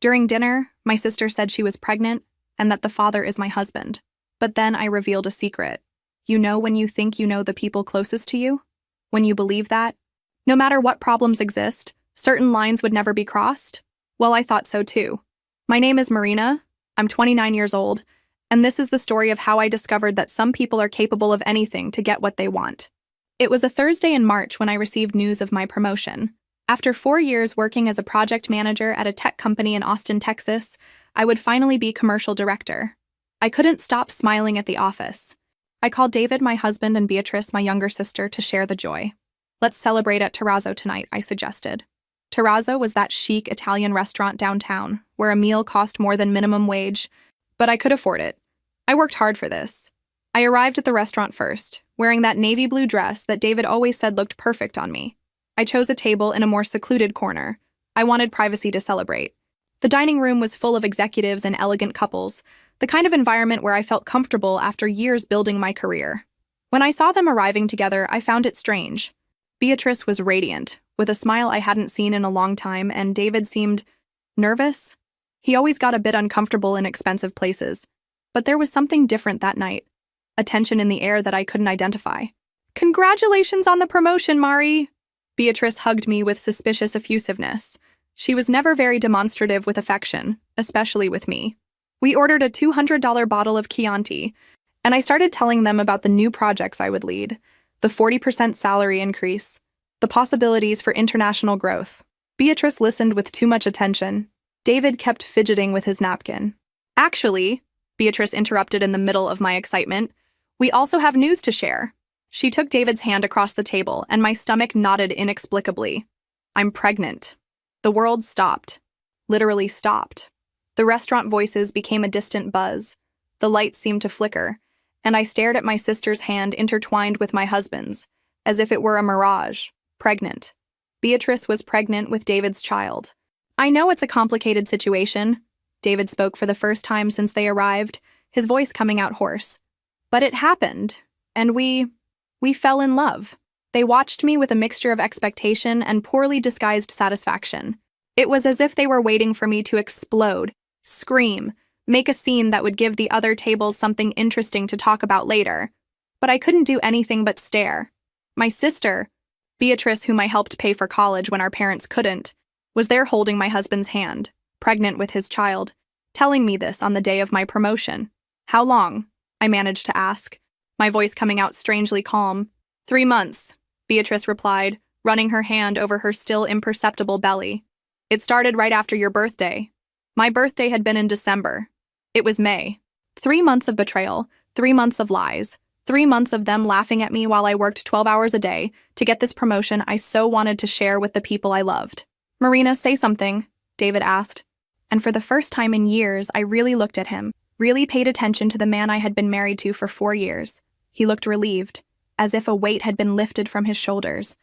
During dinner, my sister said she was pregnant and that the father is my husband. But then I revealed a secret. You know when you think you know the people closest to you? When you believe that? No matter what problems exist, certain lines would never be crossed? Well, I thought so too. My name is Marina, I'm 29 years old, and this is the story of how I discovered that some people are capable of anything to get what they want. It was a Thursday in March when I received news of my promotion. After 4 years working as a project manager at a tech company in Austin, Texas, I would finally be commercial director. I couldn't stop smiling at the office. I called David, my husband, and Beatrice, my younger sister, to share the joy. Let's celebrate at Terrazzo tonight, I suggested. Terrazzo was that chic Italian restaurant downtown, where a meal cost more than minimum wage, but I could afford it. I worked hard for this. I arrived at the restaurant first, wearing that navy blue dress that David always said looked perfect on me. I chose a table in a more secluded corner. I wanted privacy to celebrate. The dining room was full of executives and elegant couples, the kind of environment where I felt comfortable after years building my career. When I saw them arriving together, I found it strange. Beatrice was radiant, with a smile I hadn't seen in a long time, and David seemed nervous. He always got a bit uncomfortable in expensive places, but there was something different that night, a tension in the air that I couldn't identify. Congratulations on the promotion, Mari! Beatrice hugged me with suspicious effusiveness. She was never very demonstrative with affection, especially with me. We ordered a $200 bottle of Chianti, and I started telling them about the new projects I would lead, the 40% salary increase, the possibilities for international growth. Beatrice listened with too much attention. David kept fidgeting with his napkin. Actually, Beatrice interrupted in the middle of my excitement, we also have news to share. She took David's hand across the table, and my stomach knotted inexplicably. I'm pregnant. The world stopped. Literally stopped. The restaurant voices became a distant buzz. The lights seemed to flicker, and I stared at my sister's hand intertwined with my husband's, as if it were a mirage. Pregnant. Beatrice was pregnant with David's child. I know it's a complicated situation. David spoke for the first time since they arrived, his voice coming out hoarse. But it happened, and we fell in love. They watched me with a mixture of expectation and poorly disguised satisfaction. It was as if they were waiting for me to explode, scream, make a scene that would give the other tables something interesting to talk about later. But I couldn't do anything but stare. My sister, Beatrice, whom I helped pay for college when our parents couldn't, was there holding my husband's hand, pregnant with his child, telling me this on the day of my promotion. How long? I managed to ask, my voice coming out strangely calm. 3 months, Beatrice replied, running her hand over her still imperceptible belly. It started right after your birthday. My birthday had been in December. It was May. 3 months of betrayal, 3 months of lies, 3 months of them laughing at me while I worked 12 hours a day to get this promotion I so wanted to share with the people I loved. Marina, say something, David asked. And for the first time in years, I really looked at him, really paid attention to the man I had been married to for 4 years. He looked relieved, as if a weight had been lifted from his shoulders,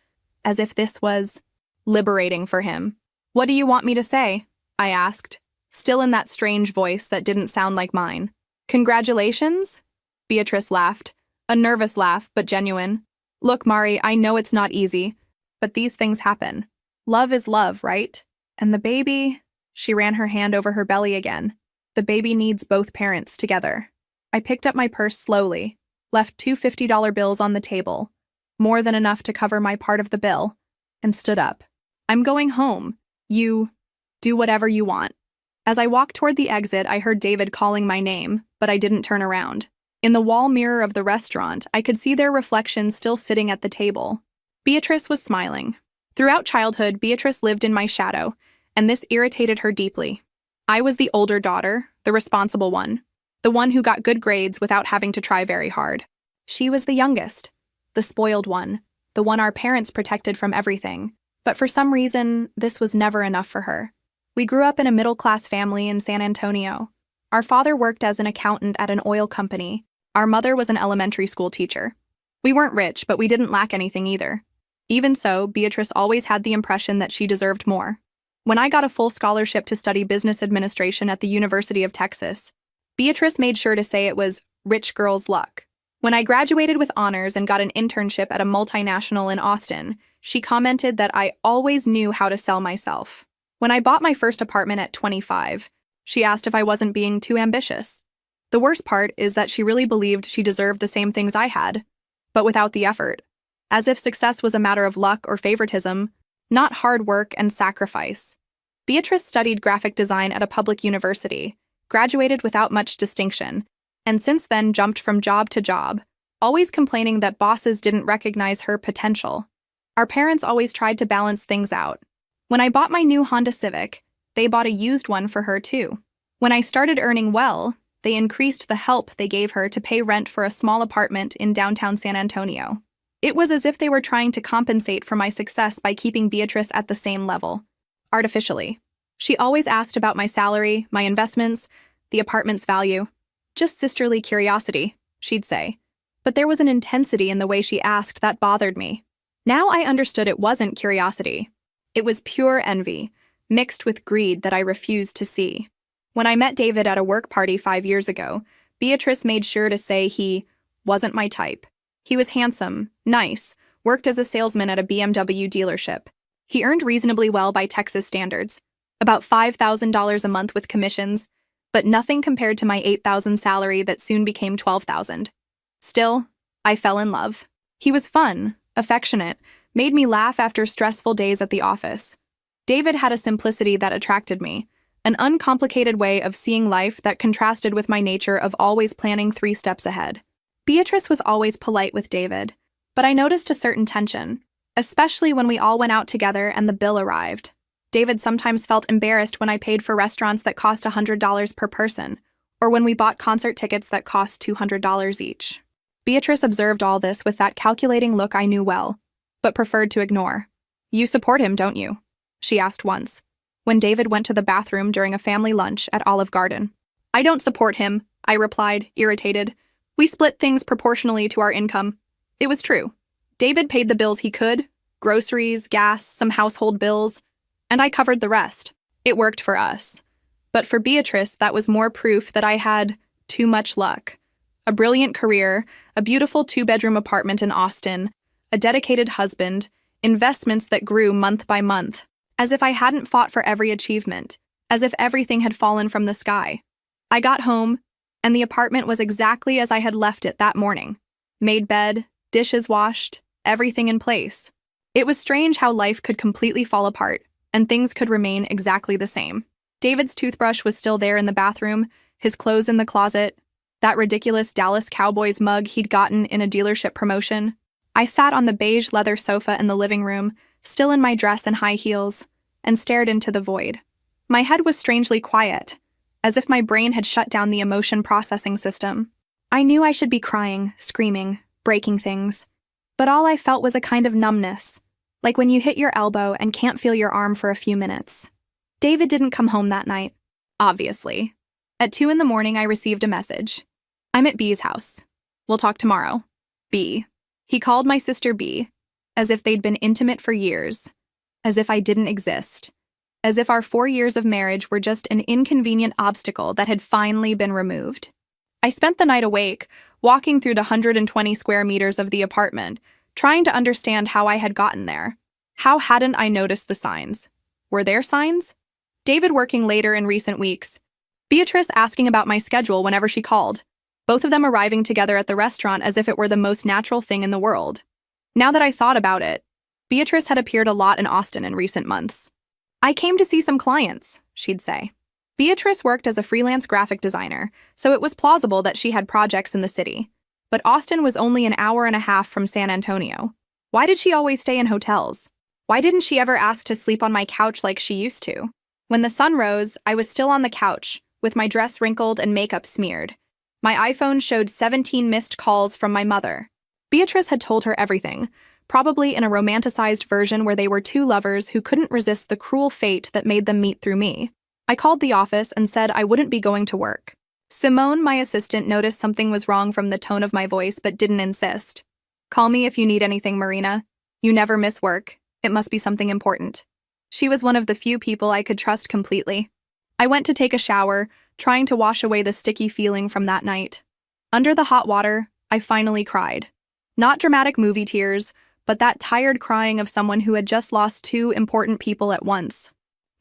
as if this was liberating for him. What do you want me to say? I asked, still in that strange voice that didn't sound like mine. Congratulations? Beatrice laughed, a nervous laugh, but genuine. Look, Mari, I know it's not easy, but these things happen. Love is love, right? And the baby... She ran her hand over her belly again. The baby needs both parents together. I picked up my purse slowly, left 2 $50 bills on the table, more than enough to cover my part of the bill, and stood up. I'm going home. You do whatever you want. As I walked toward the exit, I heard David calling my name, but I didn't turn around. In the wall mirror of the restaurant, I could see their reflections still sitting at the table. Beatrice was smiling. Throughout childhood, Beatrice lived in my shadow, and this irritated her deeply. I was the older daughter, the responsible one, the one who got good grades without having to try very hard. She was the youngest, the spoiled one, the one our parents protected from everything. But for some reason, this was never enough for her. We grew up in a middle-class family in San Antonio. Our father worked as an accountant at an oil company. Our mother was an elementary school teacher. We weren't rich, but we didn't lack anything either. Even so, Beatrice always had the impression that she deserved more. When I got a full scholarship to study business administration at the University of Texas, Beatrice made sure to say it was rich girl's luck. When I graduated with honors and got an internship at a multinational in Austin, she commented that I always knew how to sell myself. When I bought my first apartment at 25, she asked if I wasn't being too ambitious. The worst part is that she really believed she deserved the same things I had, but without the effort. As if success was a matter of luck or favoritism, not hard work and sacrifice. Beatrice studied graphic design at a public university, graduated without much distinction, and since then jumped from job to job, always complaining that bosses didn't recognize her potential. Our parents always tried to balance things out. When I bought my new Honda Civic, they bought a used one for her too. When I started earning well, they increased the help they gave her to pay rent for a small apartment in downtown San Antonio. It was as if they were trying to compensate for my success by keeping Beatrice at the same level. Artificially. She always asked about my salary, my investments, the apartment's value. Just sisterly curiosity, she'd say. But there was an intensity in the way she asked that bothered me. Now I understood it wasn't curiosity. It was pure envy, mixed with greed that I refused to see. When I met David at a work party 5 years ago, Beatrice made sure to say he wasn't my type. He was handsome, nice, worked as a salesman at a BMW dealership. He earned reasonably well by Texas standards, about $5,000 a month with commissions, but nothing compared to my $8,000 salary that soon became $12,000. Still, I fell in love. He was fun, affectionate, made me laugh after stressful days at the office. David had a simplicity that attracted me, an uncomplicated way of seeing life that contrasted with my nature of always planning 3 steps ahead. Beatrice was always polite with David, but I noticed a certain tension, especially when we all went out together and the bill arrived. David sometimes felt embarrassed when I paid for restaurants that cost $100 per person, or when we bought concert tickets that cost $200 each. Beatrice observed all this with that calculating look I knew well, but preferred to ignore. "You support him, don't you?" she asked once, when David went to the bathroom during a family lunch at Olive Garden. "I don't support him," I replied, irritated. "We split things proportionally to our income." It was true. David paid the bills he could, groceries, gas, some household bills, and I covered the rest. It worked for us. But for Beatrice, that was more proof that I had too much luck. A brilliant career, a beautiful 2-bedroom apartment in Austin, a dedicated husband, investments that grew month by month, as if I hadn't fought for every achievement, as if everything had fallen from the sky. I got home, and the apartment was exactly as I had left it that morning. Made bed, dishes washed, everything in place. It was strange how life could completely fall apart, and things could remain exactly the same. David's toothbrush was still there in the bathroom, his clothes in the closet, that ridiculous Dallas Cowboys mug he'd gotten in a dealership promotion. I sat on the beige leather sofa in the living room, still in my dress and high heels, and stared into the void. My head was strangely quiet, as if my brain had shut down the emotion processing system. I knew I should be crying, screaming, breaking things, but all I felt was a kind of numbness, like when you hit your elbow and can't feel your arm for a few minutes. David didn't come home that night, obviously. At 2 in the morning, I received a message. "I'm at B's house. We'll talk tomorrow." B. He called my sister B, as if they'd been intimate for years, as if I didn't exist, as if our 4 years of marriage were just an inconvenient obstacle that had finally been removed. I spent the night awake, walking through the 120 square meters of the apartment, trying to understand how I had gotten there. How hadn't I noticed the signs? Were there signs? David working later in recent weeks. Beatrice asking about my schedule whenever she called. Both of them arriving together at the restaurant as if it were the most natural thing in the world. Now that I thought about it, Beatrice had appeared a lot in Austin in recent months. "I came to see some clients," she'd say. Beatrice worked as a freelance graphic designer, so it was plausible that she had projects in the city. But Austin was only an hour and a half from San Antonio. Why did she always stay in hotels? Why didn't she ever ask to sleep on my couch like she used to? When the sun rose, I was still on the couch, with my dress wrinkled and makeup smeared. My iPhone showed 17 missed calls from my mother. Beatrice had told her everything, probably in a romanticized version where they were 2 lovers who couldn't resist the cruel fate that made them meet through me. I called the office and said I wouldn't be going to work. Simone, my assistant, noticed something was wrong from the tone of my voice but didn't insist. "Call me if you need anything, Marina. You never miss work. It must be something important." She was one of the few people I could trust completely. I went to take a shower, trying to wash away the sticky feeling from that night. Under the hot water, I finally cried. Not dramatic movie tears, but that tired crying of someone who had just lost 2 important people at once.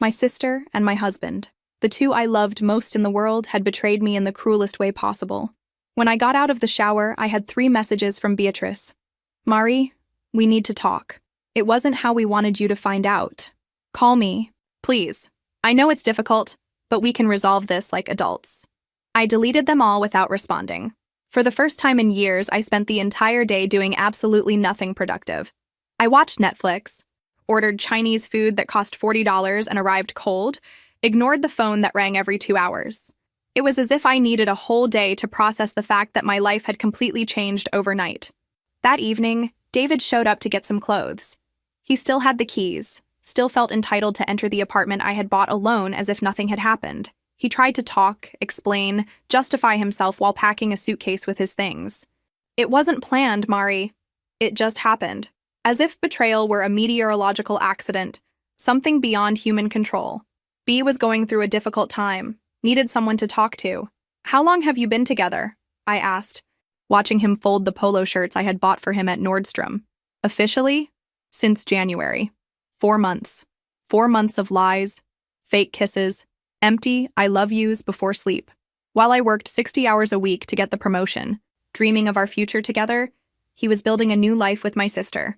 My sister and my husband, the two I loved most in the world, had betrayed me in the cruelest way possible. When I got out of the shower, I had 3 messages from Beatrice. Mari, we need to talk. It wasn't how we wanted you to find out. Call me, please. I know it's difficult, but we can resolve this like adults. I deleted them all without responding. For the first time in years, I spent the entire day doing absolutely nothing productive. I watched Netflix, ordered Chinese food that cost $40 and arrived cold, ignored the phone that rang every 2 hours. It was as if I needed a whole day to process the fact that my life had completely changed overnight. That evening, David showed up to get some clothes. He still had the keys, still felt entitled to enter the apartment I had bought alone as if nothing had happened. He tried to talk, explain, justify himself while packing a suitcase with his things. It wasn't planned, Mari. It just happened. As if betrayal were a meteorological accident, something beyond human control. B was going through a difficult time, needed someone to talk to. How long have you been together? I asked, watching him fold the polo shirts I had bought for him at Nordstrom. Officially? Since January. 4 months. 4 months of lies, fake kisses, empty I love yous before sleep. While I worked 60 hours a week to get the promotion, dreaming of our future together, he was building a new life with my sister.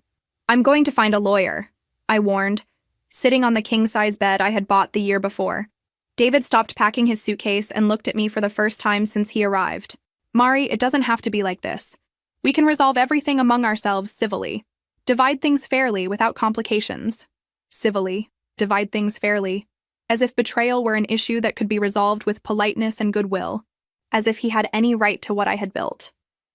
I'm going to find a lawyer, I warned, sitting on the king-size bed I had bought the year before. David stopped packing his suitcase and looked at me for the first time since he arrived. Mari, it doesn't have to be like this. We can resolve everything among ourselves civilly. Divide things fairly without complications. Civilly. Divide things fairly. As if betrayal were an issue that could be resolved with politeness and goodwill. As if he had any right to what I had built.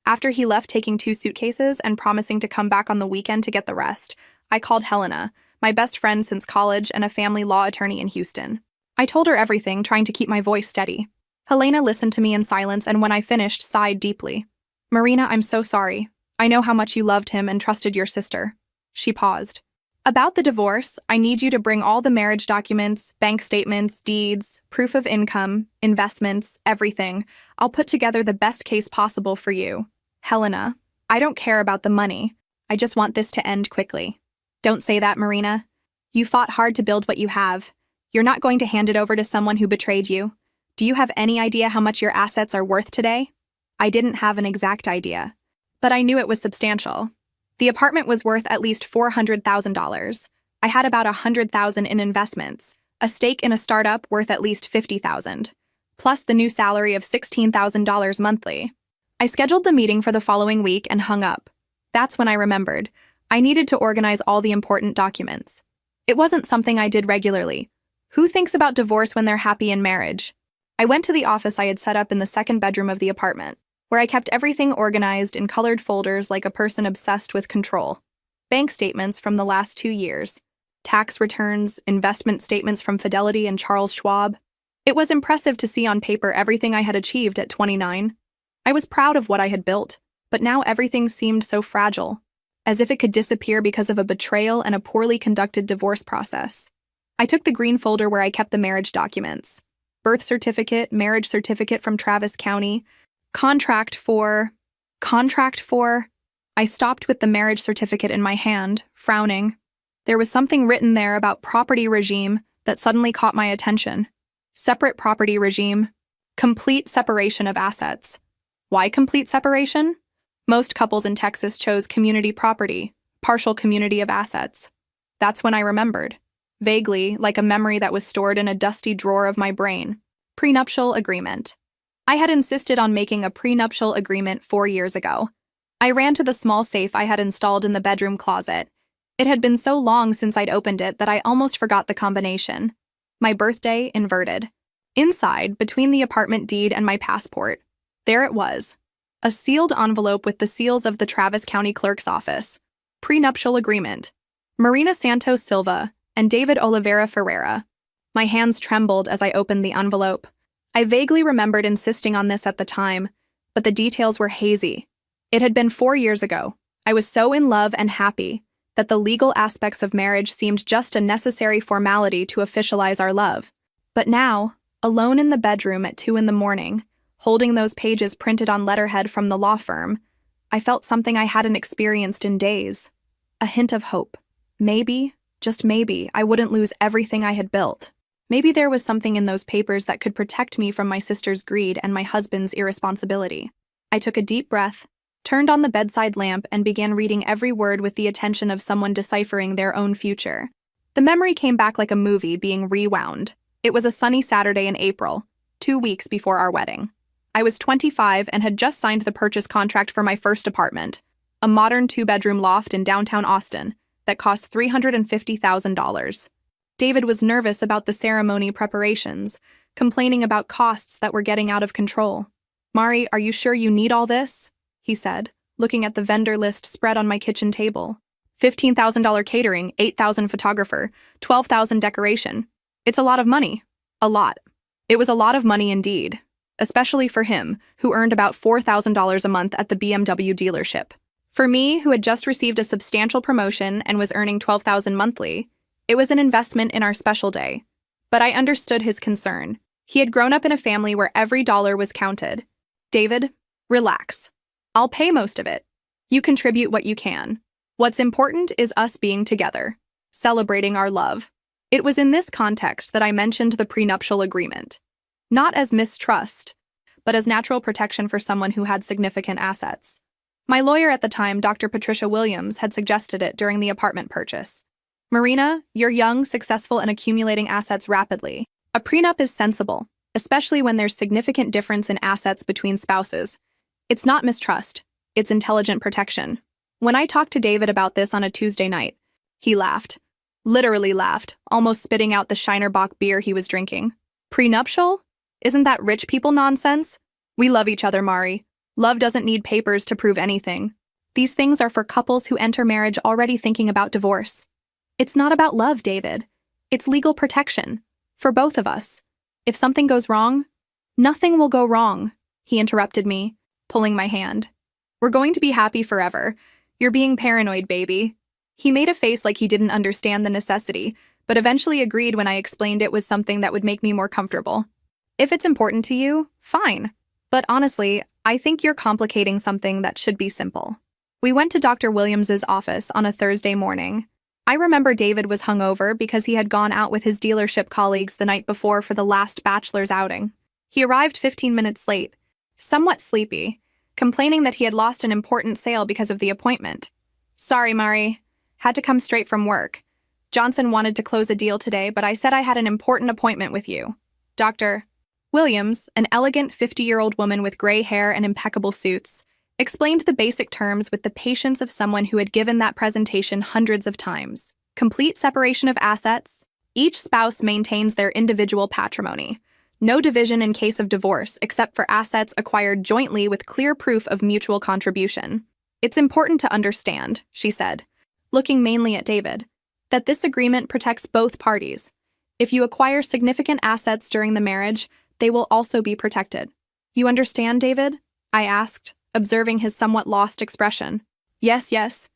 After he left taking 2 suitcases and promising to come back on the weekend to get the rest, I called Helena, my best friend since college and a family law attorney in Houston. I told her everything, trying to keep my voice steady. Helena listened to me in silence and when I finished, sighed deeply. Marina, I'm so sorry. I know how much you loved him and trusted your sister. She paused. About the divorce, I need you to bring all the marriage documents, bank statements, deeds, proof of income, investments, everything. I'll put together the best case possible for you. Helena, I don't care about the money. I just want this to end quickly. Don't say that, Marina. You fought hard to build what you have. You're not going to hand it over to someone who betrayed you. Do you have any idea how much your assets are worth today? I didn't have an exact idea, but I knew it was substantial. The apartment was worth at least $400,000. I had about $100,000 in investments, a stake in a startup worth at least $50,000, plus the new salary of $16,000 monthly. I scheduled the meeting for the following week and hung up. That's when I remembered. I needed to organize all the important documents. It wasn't something I did regularly. Who thinks about divorce when they're happy in marriage? I went to the office I had set up in the 2nd bedroom of the apartment, where I kept everything organized in colored folders like a person obsessed with control. Bank statements from the last 2 years, tax returns, investment statements from Fidelity and Charles Schwab. It was impressive to see on paper everything I had achieved at 29. I was proud of what I had built, but now everything seemed so fragile, as if it could disappear because of a betrayal and a poorly conducted divorce process. I took the green folder where I kept the marriage documents. Birth certificate, marriage certificate from Travis County, contract for... I stopped with the marriage certificate in my hand, frowning. There was something written there about property regime that suddenly caught my attention. Separate property regime. Complete separation of assets. Why complete separation? Most couples in Texas chose community property, partial community of assets. That's when I remembered. Vaguely, like a memory that was stored in a dusty drawer of my brain. Prenuptial agreement. I had insisted on making a prenuptial agreement 4 years ago. I ran to the small safe I had installed in the bedroom closet. It had been so long since I'd opened it that I almost forgot the combination. My birthday inverted. Inside, between the apartment deed and my passport, there it was. A sealed envelope with the seals of the Travis County Clerk's office. Prenuptial agreement. Marina Santos Silva and David Oliveira Ferreira. My hands trembled as I opened the envelope. I vaguely remembered insisting on this at the time, but the details were hazy. It had been 4 years ago. I was so in love and happy that the legal aspects of marriage seemed just a necessary formality to officialize our love. But now, alone in the bedroom at 2 a.m, holding those pages printed on letterhead from the law firm, I felt something I hadn't experienced in days. A hint of hope. Maybe, just maybe, I wouldn't lose everything I had built. Maybe there was something in those papers that could protect me from my sister's greed and my husband's irresponsibility. I took a deep breath, turned on the bedside lamp, and began reading every word with the attention of someone deciphering their own future. The memory came back like a movie being rewound. It was a sunny Saturday in April, 2 weeks before our wedding. I was 25 and had just signed the purchase contract for my first apartment, a modern 2-bedroom loft in downtown Austin that cost $350,000. David was nervous about the ceremony preparations, complaining about costs that were getting out of control. "Mari, are you sure you need all this?" he said, looking at the vendor list spread on my kitchen table. $15,000 catering, $8,000 photographer, $12,000 decoration. It's a lot of money. A lot. It was a lot of money indeed, especially for him, who earned about $4,000 a month at the BMW dealership. For me, who had just received a substantial promotion and was earning $12,000 monthly, it was an investment in our special day. But I understood his concern. He had grown up in a family where every dollar was counted. "David, relax. I'll pay most of it. You contribute what you can. What's important is us being together, celebrating our love." It was in this context that I mentioned the prenuptial agreement. Not as mistrust, but as natural protection for someone who had significant assets. My lawyer at the time, Dr. Patricia Williams, had suggested it during the apartment purchase. "Marina, you're young, successful, and accumulating assets rapidly. A prenup is sensible, especially when there's significant difference in assets between spouses. It's not mistrust, it's intelligent protection." When I talked to David about this on a Tuesday night, he laughed. Literally laughed, almost spitting out the Shinerbach beer he was drinking. "Prenuptial? Isn't that rich people nonsense? We love each other, Mari. Love doesn't need papers to prove anything. These things are for couples who enter marriage already thinking about divorce. It's not about love, David. It's legal protection. For both of us. If something goes wrong, nothing will go wrong," he interrupted me, pulling my hand. "We're going to be happy forever. You're being paranoid, baby." He made a face like he didn't understand the necessity, but eventually agreed when I explained it was something that would make me more comfortable. "If it's important to you, fine. But honestly, I think you're complicating something that should be simple." We went to Dr. Williams's office on a Thursday morning. I remember David was hungover because he had gone out with his dealership colleagues the night before for the last bachelor's outing. He arrived 15 minutes late, somewhat sleepy, complaining that he had lost an important sale because of the appointment. "Sorry, Mari. Had to come straight from work. Johnson wanted to close a deal today, but I said I had an important appointment with you." Dr. Williams, an elegant 50-year-old woman with gray hair and impeccable suits, explained the basic terms with the patience of someone who had given that presentation hundreds of times. Complete separation of assets. Each spouse maintains their individual patrimony. No division in case of divorce except for assets acquired jointly with clear proof of mutual contribution. "It's important to understand," she said, looking mainly at David, "that this agreement protects both parties. If you acquire significant assets during the marriage, they will also be protected." "You understand, David?" I asked, observing his somewhat lost expression. Yes.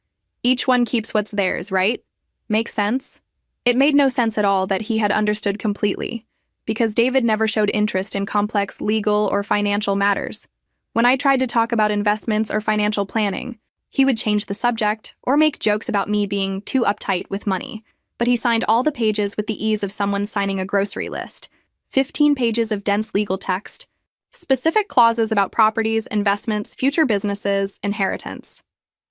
Each one keeps what's theirs, right? Makes sense?" It made no sense at all that he had understood completely, because David never showed interest in complex legal or financial matters. When I tried to talk about investments or financial planning, he would change the subject or make jokes about me being too uptight with money, but he signed all the pages with the ease of someone signing a grocery list. 15 pages of dense legal text, specific clauses about properties, investments, future businesses, inheritance.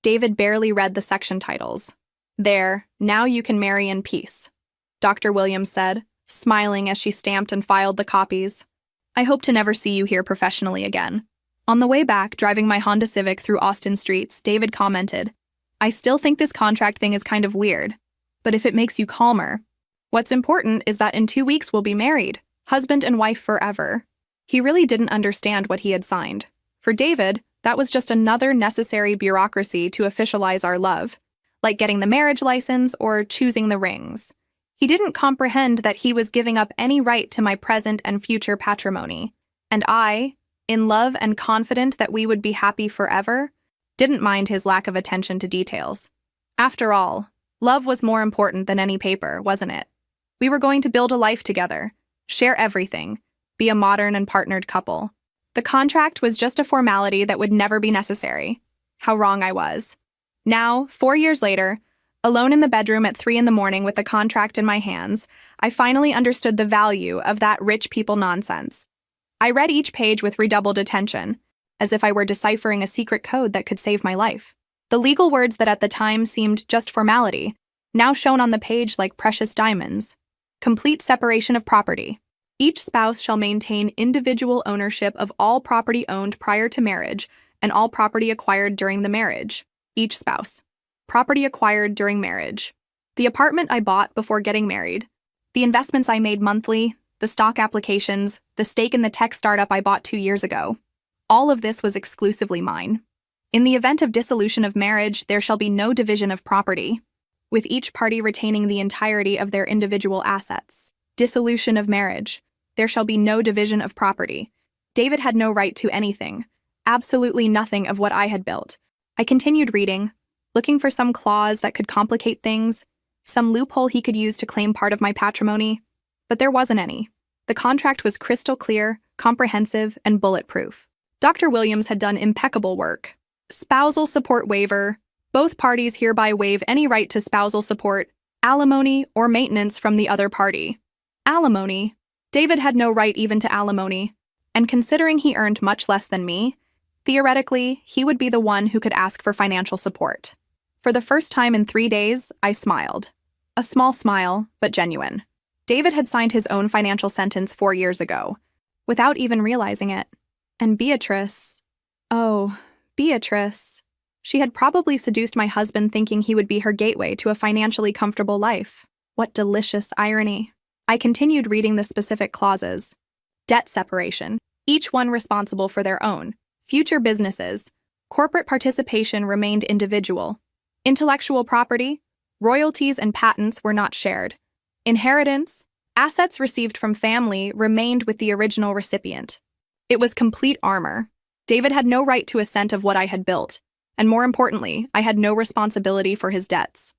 David barely read the section titles. "There, now you can marry in peace," Dr. Williams said, smiling as she stamped and filed the copies. "I hope to never see you here professionally again." On the way back, driving my Honda Civic through Austin streets, David commented, "I still think this contract thing is kind of weird, but if it makes you calmer, what's important is that in 2 weeks we'll be married, husband and wife forever." He really didn't understand what he had signed. For David, that was just another necessary bureaucracy to officialize our love, like getting the marriage license or choosing the rings. He didn't comprehend that he was giving up any right to my present and future patrimony. And I, in love and confident that we would be happy forever, didn't mind his lack of attention to details. After all, love was more important than any paper, wasn't it? We were going to build a life together, share everything, be a modern and partnered couple. The contract was just a formality that would never be necessary. How wrong I was. Now, 4 years later, Alone in the bedroom at 3 in the morning with the contract in my hands, I finally understood the value of that rich people nonsense. I read each page with redoubled attention, as if I were deciphering a secret code that could save my life. The legal words that at the time seemed just formality, now shone on the page like precious diamonds. Complete separation of property. Each spouse shall maintain individual ownership of all property owned prior to marriage and all property acquired during the marriage. Each spouse. Property acquired during marriage. The apartment I bought before getting married. The investments I made monthly, the stock applications, the stake in the tech startup I bought 2 years ago. All of this was exclusively mine. In the event of dissolution of marriage, there shall be no division of property, with each party retaining the entirety of their individual assets. Dissolution of marriage. There shall be no division of property. David had no right to anything, absolutely nothing of what I had built. I continued reading, looking for some clause that could complicate things, some loophole he could use to claim part of my patrimony, but there wasn't any. The contract was crystal clear, comprehensive, and bulletproof. Dr. Williams had done impeccable work. Spousal support waiver. Both parties hereby waive any right to spousal support, alimony, or maintenance from the other party. Alimony. David had no right even to alimony, and considering he earned much less than me, theoretically, he would be the one who could ask for financial support. For the first time in 3 days, I smiled. A small smile, but genuine. David had signed his own financial sentence 4 years ago, without even realizing it. And Beatrice... Oh, Beatrice... She had probably seduced my husband thinking he would be her gateway to a financially comfortable life. What delicious irony. I continued reading the specific clauses. Debt separation, each one responsible for their own. Future businesses. Corporate participation remained individual. Intellectual property. Royalties and patents were not shared. Inheritance. Assets received from family remained with the original recipient. It was complete armor. David had no right to a cent of what I had built. And more importantly, I had no responsibility for his debts.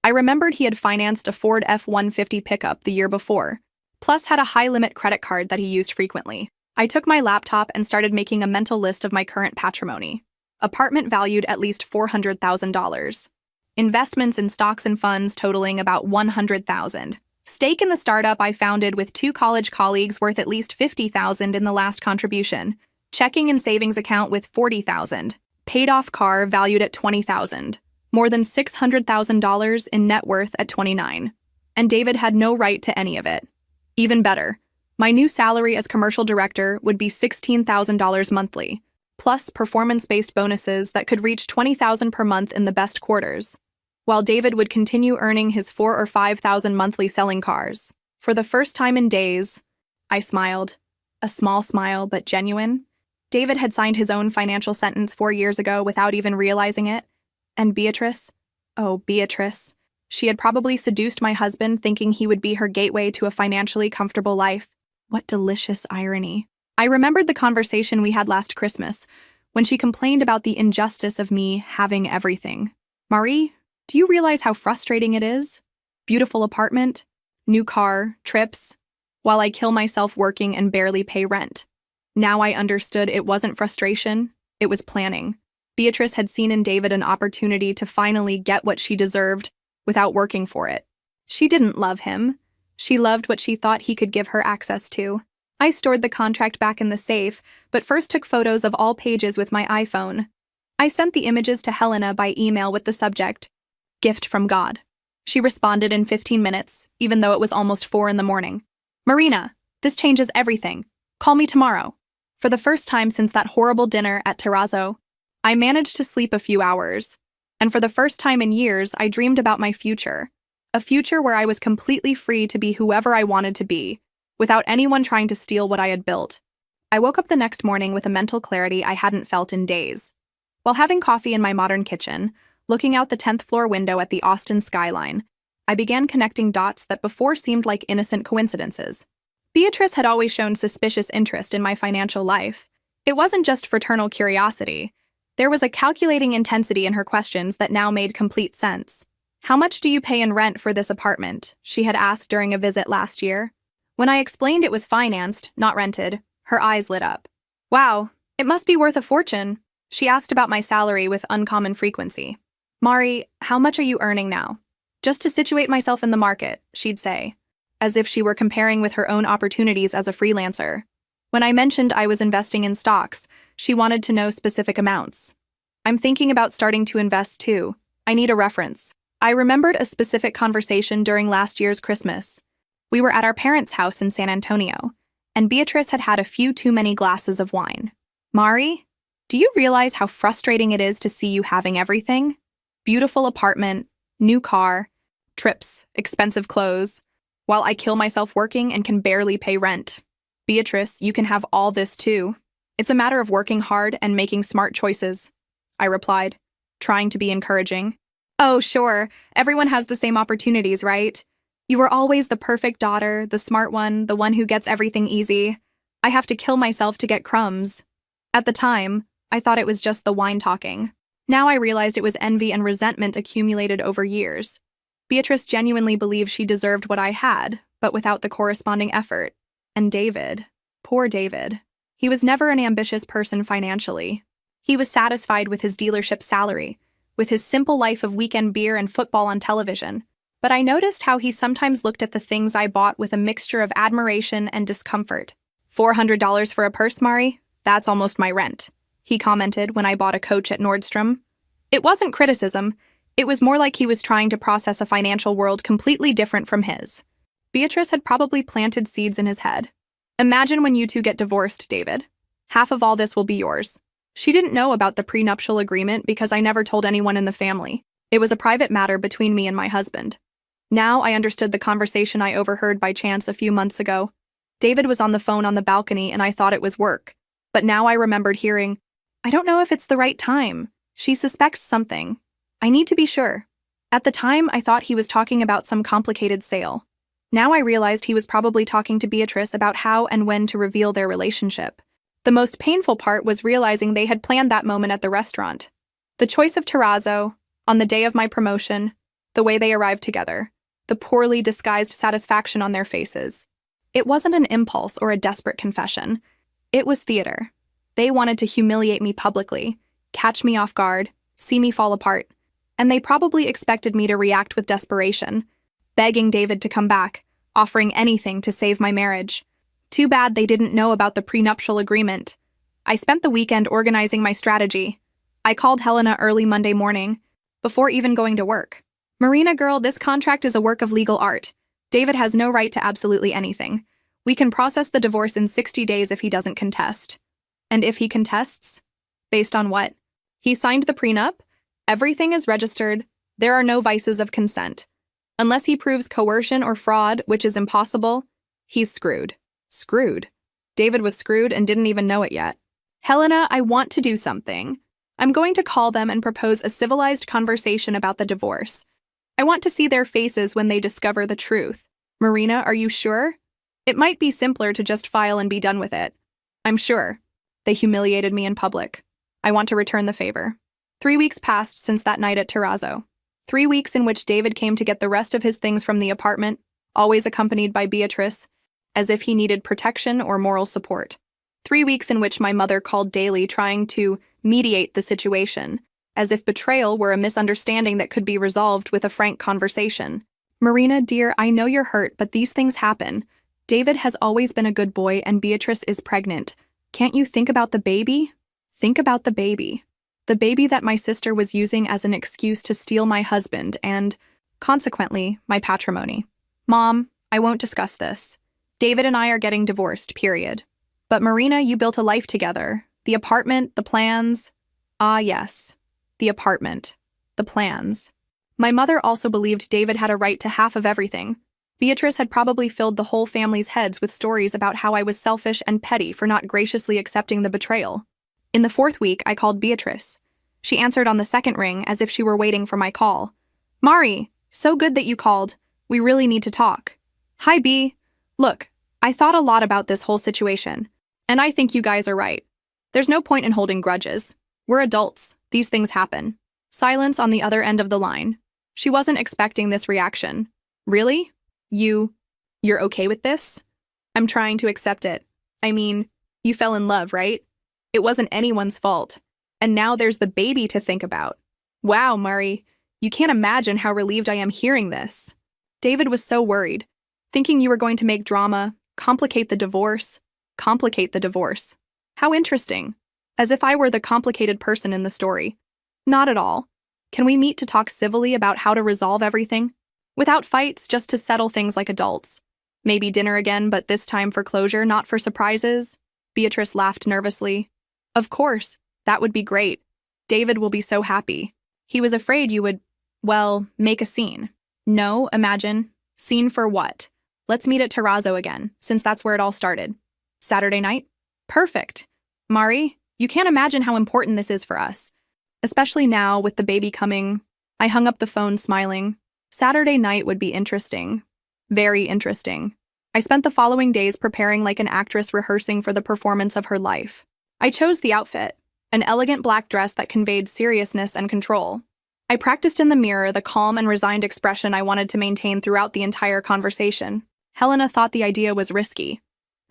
I remembered he had financed a Ford F-150 pickup the year before, plus had a high-limit credit card that he used frequently. I took my laptop and started making a mental list of my current patrimony. Apartment valued at least $400,000. Investments in stocks and funds totaling about $100,000. Stake in the startup I founded with 2 college colleagues worth at least $50,000 in the last contribution. Checking and savings account with $40,000. Paid-off car valued at $20,000, more than $600,000 in net worth at 29. And David had no right to any of it. Even better, my new salary as commercial director would be $16,000 monthly, plus performance-based bonuses that could reach $20,000 per month in the best quarters, while David would continue earning his $4,000 or $5,000 monthly selling cars. For the first time in days, I smiled. A small smile, but genuine. David had signed his own financial sentence 4 years ago without even realizing it. And Beatrice? Oh, Beatrice. She had probably seduced my husband thinking he would be her gateway to a financially comfortable life. What delicious irony. I remembered the conversation we had last Christmas, when she complained about the injustice of me having everything. Marie, do you realize how frustrating it is? Beautiful apartment, new car, trips, while I kill myself working and barely pay rent. Now I understood it wasn't frustration, it was planning. Beatrice had seen in David an opportunity to finally get what she deserved without working for it. She didn't love him. She loved what she thought he could give her access to. I stored the contract back in the safe, but first took photos of all pages with my iPhone. I sent the images to Helena by email with the subject, "Gift from God." She responded in 15 minutes, even though it was almost 4 in the morning. "Marina, this changes everything. Call me tomorrow." For the first time since that horrible dinner at Terrazzo, I managed to sleep a few hours. And for the first time in years, I dreamed about my future. A future where I was completely free to be whoever I wanted to be, without anyone trying to steal what I had built. I woke up the next morning with a mental clarity I hadn't felt in days. While having coffee in my modern kitchen, looking out the 10th floor window at the Austin skyline, I began connecting dots that before seemed like innocent coincidences. Beatrice had always shown suspicious interest in my financial life. It wasn't just fraternal curiosity. There was a calculating intensity in her questions that now made complete sense. "How much do you pay in rent for this apartment?" she had asked during a visit last year. When I explained it was financed, not rented, her eyes lit up. "Wow, it must be worth a fortune." She asked about my salary with uncommon frequency. "Mari, how much are you earning now?" Just to situate myself in the market, she'd say, as if she were comparing with her own opportunities as a freelancer. When I mentioned I was investing in stocks, she wanted to know specific amounts. I'm thinking about starting to invest too. I need a reference. I remembered a specific conversation during last year's Christmas. We were at our parents' house in San Antonio, and Beatrice had had a few too many glasses of wine. Mari, do you realize how frustrating it is to see you having everything? Beautiful apartment, new car, trips, expensive clothes, while I kill myself working and can barely pay rent. Beatrice, you can have all this too. It's a matter of working hard and making smart choices, I replied, trying to be encouraging. Oh, sure, everyone has the same opportunities, right? You were always the perfect daughter, the smart one, the one who gets everything easy. I have to kill myself to get crumbs. At the time, I thought it was just the wine talking. Now I realized it was envy and resentment accumulated over years. Beatrice genuinely believed she deserved what I had, but without the corresponding effort. And David, poor David. He was never an ambitious person financially. He was satisfied with his dealership salary, with his simple life of weekend beer and football on television. But I noticed how he sometimes looked at the things I bought with a mixture of admiration and discomfort. $400 for a purse, Mari? That's almost my rent, he commented when I bought a coach at Nordstrom. It wasn't criticism. It was more like he was trying to process a financial world completely different from his. Beatrice had probably planted seeds in his head. Imagine when you two get divorced, David. Half of all this will be yours. She didn't know about the prenuptial agreement because I never told anyone in the family. It was a private matter between me and my husband. Now I understood the conversation I overheard by chance a few months ago. David was on the phone on the balcony and I thought it was work. But now I remembered hearing, I don't know if it's the right time. She suspects something. I need to be sure. At the time, I thought he was talking about some complicated sale. Now I realized he was probably talking to Beatrice about how and when to reveal their relationship. The most painful part was realizing they had planned that moment at the restaurant. The choice of terrazzo, on the day of my promotion, the way they arrived together, the poorly disguised satisfaction on their faces. It wasn't an impulse or a desperate confession. It was theater. They wanted to humiliate me publicly, catch me off guard, see me fall apart, and they probably expected me to react with desperation, begging David to come back, offering anything to save my marriage. Too bad they didn't know about the prenuptial agreement. I spent the weekend organizing my strategy. I called Helena early Monday morning, before even going to work. Marina girl, this contract is a work of legal art. David has no right to absolutely anything. We can process the divorce in 60 days if he doesn't contest. And if he contests? Based on what? He signed the prenup. Everything is registered. There are no vices of consent. Unless he proves coercion or fraud, which is impossible, he's screwed. Screwed. David was screwed and didn't even know it yet. Helena, I want to do something. I'm going to call them and propose a civilized conversation about the divorce. I want to see their faces when they discover the truth. Marina, are you sure? It might be simpler to just file and be done with it. I'm sure. They humiliated me in public. I want to return the favor. 3 weeks passed since that night at Terrazzo. 3 weeks in which David came to get the rest of his things from the apartment, always accompanied by Beatrice, as if he needed protection or moral support. 3 weeks in which my mother called daily trying to mediate the situation, as if betrayal were a misunderstanding that could be resolved with a frank conversation. Marina, dear, I know you're hurt, but these things happen. David has always been a good boy and Beatrice is pregnant. Can't you think about the baby? Think about the baby. The baby that my sister was using as an excuse to steal my husband and, consequently, my patrimony. Mom, I won't discuss this. David and I are getting divorced, period. But Marina, you built a life together. The apartment, the plans. Ah, yes. The apartment. The plans. My mother also believed David had a right to half of everything. Beatrice had probably filled the whole family's heads with stories about how I was selfish and petty for not graciously accepting the betrayal. In the 4th week, I called Beatrice. She answered on the 2nd ring as if she were waiting for my call. Mari, so good that you called. We really need to talk. Hi, B. Look, I thought a lot about this whole situation, and I think you guys are right. There's no point in holding grudges. We're adults. These things happen. Silence on the other end of the line. She wasn't expecting this reaction. Really? You're okay with this? I'm trying to accept it. I mean, you fell in love, right? It wasn't anyone's fault. And now there's the baby to think about. Wow, Murray, You can't imagine how relieved I am hearing this. David was so worried, thinking you were going to make drama, complicate the divorce. Complicate the divorce. How interesting. As if I were the complicated person in the story. Not at all. Can we meet to talk civilly about how to resolve everything? Without fights, just to settle things like adults. Maybe dinner again, but this time for closure, not for surprises? Beatrice laughed nervously. Of course, that would be great. David will be so happy. He was afraid you would, well, make a scene. No, imagine. Scene for what? Let's meet at Terrazzo again, since that's where it all started. Saturday night? Perfect. Mari, you can't imagine how important this is for us. Especially now, with the baby coming. I hung up the phone smiling. Saturday night would be interesting. Very interesting. I spent the following days preparing like an actress rehearsing for the performance of her life. I chose the outfit, an elegant black dress that conveyed seriousness and control. I practiced in the mirror the calm and resigned expression I wanted to maintain throughout the entire conversation. Helena thought the idea was risky.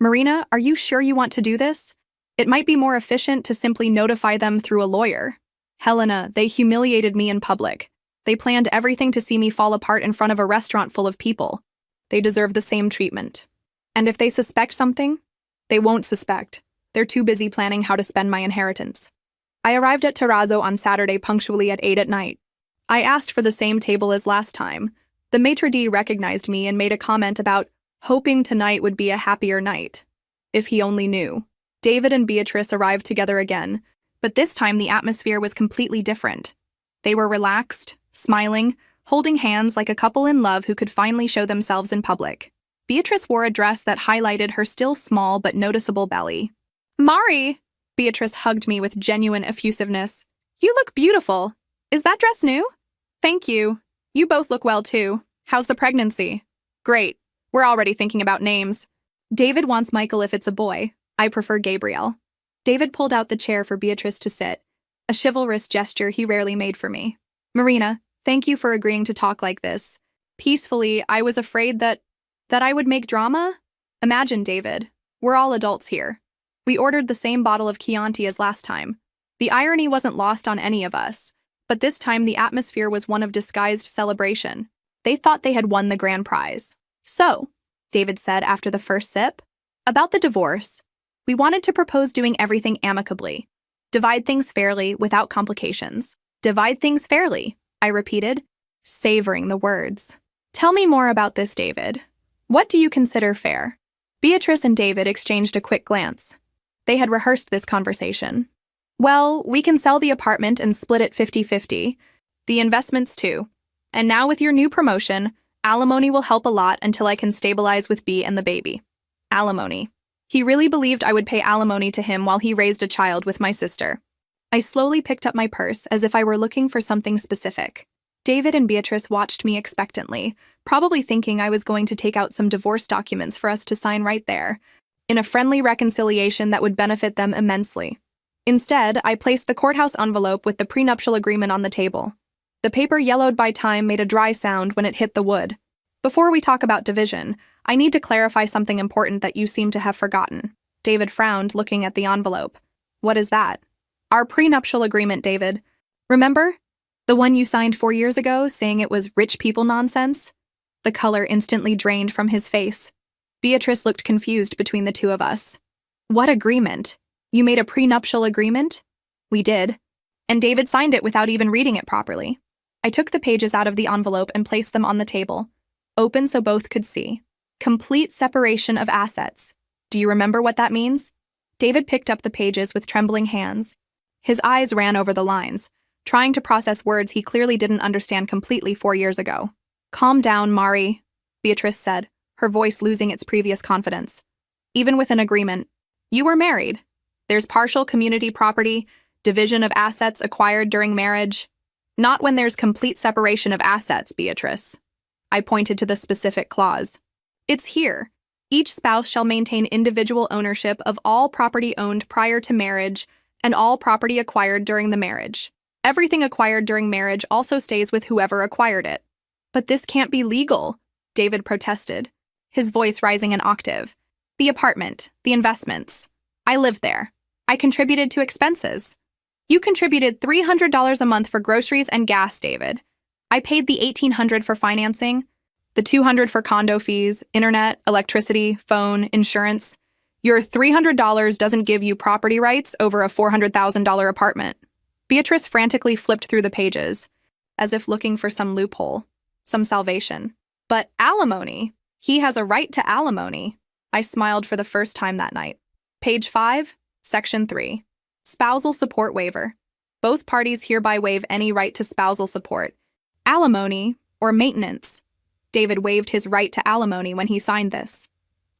Marina, are you sure you want to do this? It might be more efficient to simply notify them through a lawyer. Helena, they humiliated me in public. They planned everything to see me fall apart in front of a restaurant full of people. They deserve the same treatment. And if they suspect something, they won't suspect. They're too busy planning how to spend my inheritance. I arrived at Terrazzo on Saturday punctually at 8 at night. I asked for the same table as last time. The maitre d' recognized me and made a comment about hoping tonight would be a happier night. If he only knew. David and Beatrice arrived together again, but this time the atmosphere was completely different. They were relaxed, smiling, holding hands like a couple in love who could finally show themselves in public. Beatrice wore a dress that highlighted her still small but noticeable belly. Mari! Beatrice hugged me with genuine effusiveness. You look beautiful. Is that dress new? Thank you. You both look well too. How's the pregnancy? Great. We're already thinking about names. David wants Michael if it's a boy. I prefer Gabriel. David pulled out the chair for Beatrice to sit, a chivalrous gesture he rarely made for me. Marina, thank you for agreeing to talk like this. Peacefully, I was afraid that I would make drama? Imagine, David. We're all adults here. We ordered the same bottle of Chianti as last time. The irony wasn't lost on any of us, but this time the atmosphere was one of disguised celebration. They thought they had won the grand prize. So, David said after the first sip, about the divorce, we wanted to propose doing everything amicably. Divide things fairly without complications. Divide things fairly, I repeated, savoring the words. Tell me more about this, David. What do you consider fair? Beatrice and David exchanged a quick glance. They had rehearsed this conversation. Well, we can sell the apartment and split it 50-50. The investments too. And now with your new promotion, alimony will help a lot until I can stabilize with B and the baby. Alimony. He really believed I would pay alimony to him while he raised a child with my sister. I slowly picked up my purse as if I were looking for something specific. David and Beatrice watched me expectantly, probably thinking I was going to take out some divorce documents for us to sign right there, in a friendly reconciliation that would benefit them immensely. Instead, I placed the courthouse envelope with the prenuptial agreement on the table. The paper yellowed by time made a dry sound when it hit the wood. Before we talk about division, I need to clarify something important that you seem to have forgotten. David frowned, looking at the envelope. What is that? Our prenuptial agreement, David. Remember? The one you signed 4 years ago, saying it was rich people nonsense? The color instantly drained from his face. Beatrice looked confused between the two of us. What agreement? You made a prenuptial agreement? We did. And David signed it without even reading it properly. I took the pages out of the envelope and placed them on the table, open so both could see. Complete separation of assets. Do you remember what that means? David picked up the pages with trembling hands. His eyes ran over the lines, trying to process words he clearly didn't understand completely 4 years ago. Calm down, Mari, Beatrice said, her voice losing its previous confidence. Even with an agreement, you were married. There's partial community property, division of assets acquired during marriage. Not when there's complete separation of assets, Beatrice. I pointed to the specific clause. It's here. Each spouse shall maintain individual ownership of all property owned prior to marriage and all property acquired during the marriage. Everything acquired during marriage also stays with whoever acquired it. But this can't be legal, David protested, his voice rising an octave. The apartment, the investments. I lived there. I contributed to expenses. You contributed $300 a month for groceries and gas, David. I paid the $1,800 for financing, the $200 for condo fees, internet, electricity, phone, insurance. Your $300 doesn't give you property rights over a $400,000 apartment. Beatrice frantically flipped through the pages, as if looking for some loophole, some salvation. But alimony? He has a right to alimony. I smiled for the first time that night. Page 5, Section 3. Spousal support waiver. Both parties hereby waive any right to spousal support, alimony, or maintenance. David waived his right to alimony when he signed this.